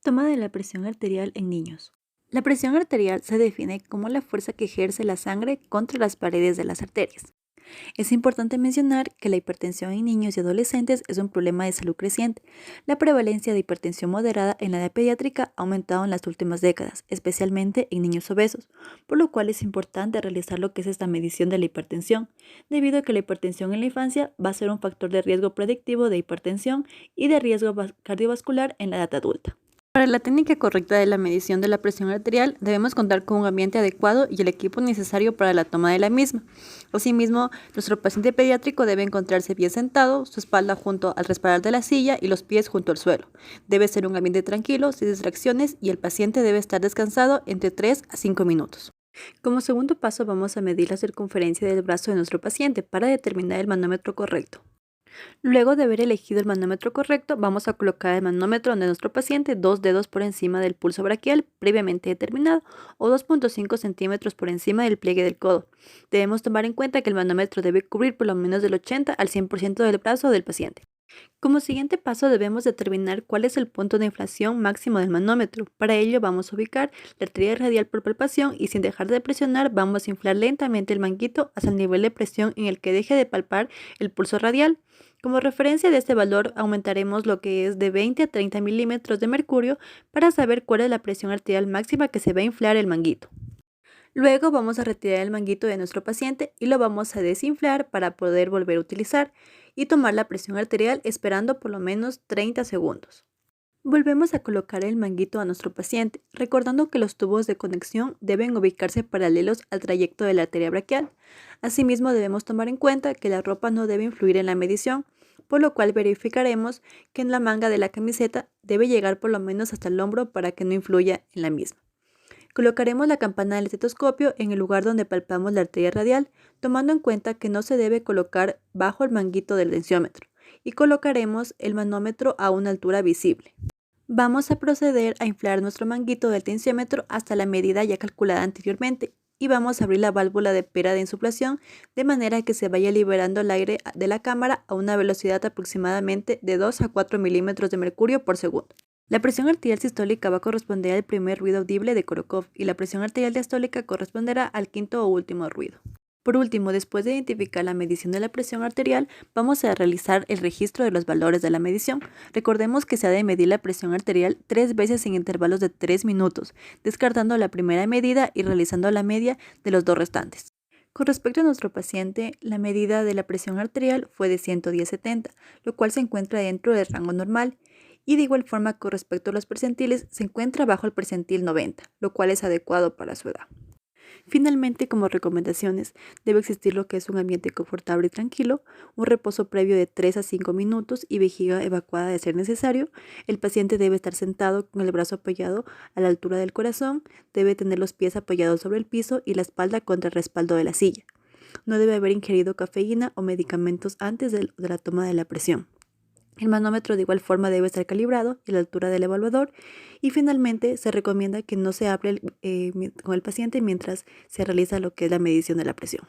Toma de la presión arterial en niños. La presión arterial se define como la fuerza que ejerce la sangre contra las paredes de las arterias. Es importante mencionar que la hipertensión en niños y adolescentes es un problema de salud creciente. La prevalencia de hipertensión moderada en la edad pediátrica ha aumentado en las últimas décadas, especialmente en niños obesos, por lo cual es importante realizar lo que es esta medición de la hipertensión, debido a que la hipertensión en la infancia va a ser un factor de riesgo predictivo de hipertensión y de riesgo cardiovascular en la edad adulta. Para la técnica correcta de la medición de la presión arterial, debemos contar con un ambiente adecuado y el equipo necesario para la toma de la misma. Asimismo, nuestro paciente pediátrico debe encontrarse bien sentado, su espalda junto al respaldar de la silla y los pies junto al suelo. Debe ser un ambiente tranquilo, sin distracciones, y el paciente debe estar descansado entre 3 a 5 minutos. Como segundo paso, vamos a medir la circunferencia del brazo de nuestro paciente para determinar el manómetro correcto. Luego de haber elegido el manómetro correcto, vamos a colocar el manómetro de nuestro paciente 2 dedos por encima del pulso braquial previamente determinado o 2.5 centímetros por encima del pliegue del codo. Debemos tomar en cuenta que el manómetro debe cubrir por lo menos del 80 al 100% del brazo del paciente. Como siguiente paso debemos determinar cuál es el punto de inflación máximo del manómetro. Para ello vamos a ubicar la arteria radial por palpación y sin dejar de presionar vamos a inflar lentamente el manguito hasta el nivel de presión en el que deje de palpar el pulso radial. Como referencia de este valor aumentaremos lo que es de 20 a 30 milímetros de mercurio para saber cuál es la presión arterial máxima que se va a inflar el manguito. Luego vamos a retirar el manguito de nuestro paciente y lo vamos a desinflar para poder volver a utilizar y tomar la presión arterial esperando por lo menos 30 segundos. Volvemos a colocar el manguito a nuestro paciente, recordando que los tubos de conexión deben ubicarse paralelos al trayecto de la arteria braquial. Asimismo, debemos tomar en cuenta que la ropa no debe influir en la medición, por lo cual verificaremos que en la manga de la camiseta debe llegar por lo menos hasta el hombro para que no influya en la misma. Colocaremos la campana del estetoscopio en el lugar donde palpamos la arteria radial, tomando en cuenta que no se debe colocar bajo el manguito del tensiómetro, y colocaremos el manómetro a una altura visible. Vamos a proceder a inflar nuestro manguito del tensiómetro hasta la medida ya calculada anteriormente y vamos a abrir la válvula de pera de insuflación de manera que se vaya liberando el aire de la cámara a una velocidad aproximadamente de 2 a 4 milímetros de mercurio por segundo. La presión arterial sistólica va a corresponder al primer ruido audible de Korokov y la presión arterial diastólica corresponderá al quinto o último ruido. Por último, después de identificar la medición de la presión arterial, vamos a realizar el registro de los valores de la medición. Recordemos que se ha de medir la presión arterial 3 veces en intervalos de 3 minutos, descartando la primera medida y realizando la media de los dos restantes. Con respecto a nuestro paciente, la medida de la presión arterial fue de 110/70, lo cual se encuentra dentro del rango normal. Y de igual forma, con respecto a los percentiles, se encuentra bajo el percentil 90, lo cual es adecuado para su edad. Finalmente, como recomendaciones, debe existir lo que es un ambiente confortable y tranquilo, un reposo previo de 3 a 5 minutos y vejiga evacuada de ser necesario. El paciente debe estar sentado con el brazo apoyado a la altura del corazón, debe tener los pies apoyados sobre el piso y la espalda contra el respaldo de la silla. No debe haber ingerido cafeína o medicamentos antes de la toma de la presión. El manómetro de igual forma debe estar calibrado y la altura del evaluador, y finalmente se recomienda que no se hable con el paciente mientras se realiza lo que es la medición de la presión.